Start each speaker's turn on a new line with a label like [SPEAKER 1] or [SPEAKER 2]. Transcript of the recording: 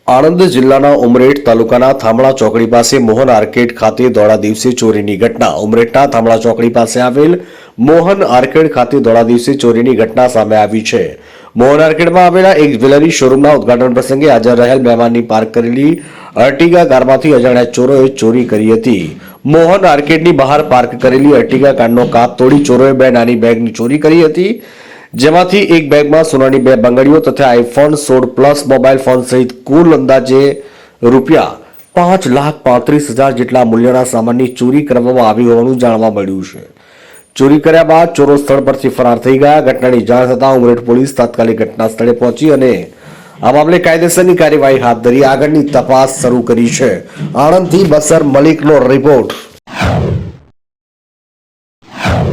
[SPEAKER 1] આણંદ જિલ્લાના ઉમરેઠ તાલુકાના થાંભળા ચોકડી પાસે મોહન આર્કેડ ખાતે દોડા દિવસે ચોરીની ઘટના. ઉમરેઠના થાંભળા ચોકડી પાસે આવેલ મોહન આર્કેડ ખાતે દોડા દિવસે ચોરીની ઘટના સામે આવી છે. મોહન આર્કેડમાં આવેલા એક જ્વેલરી શોરૂમના ઉદઘાટન પ્રસંગે હાજર રહેલ મહેમાનની પાર્ક કરેલી અર્ટિગા કારમાંથી અજાણ્યા ચોરોએ ચોરી કરી હતી. મોહન આર્કેડની બહાર પાર્ક કરેલી અર્ટિગા કારનો કાચ તોડી ચોરોએ બે નાની બેગની ચોરી કરી હતી, જેમાંથી એક બેગમાં સોનાની બે બંગડીઓ તથા આઈફોન 16 પ્લસ મોબાઈલ ફોન સહિત કુલ અંદાજે રૂપિયા 5,35,000 જેટલા મૂલ્યના સામાનની ચોરી કરવામાં આવી હોવાનું જાણવા મળ્યું છે. ચોરી કર્યા બાદ ચોરો સ્થળ પરથી ફરાર થઈ ગયા. ઘટનાની જાણ થતાં ઉમરેઠ પોલીસ તાત્કાલિક ઘટના સ્થળે પહોંચી અને આ મામલે કાયદેસરની કાર્યવાહી હાથ ધરી આગળની તપાસ શરૂ કરી છે. આણંદથી બસર મલિકનો રિપોર્ટ.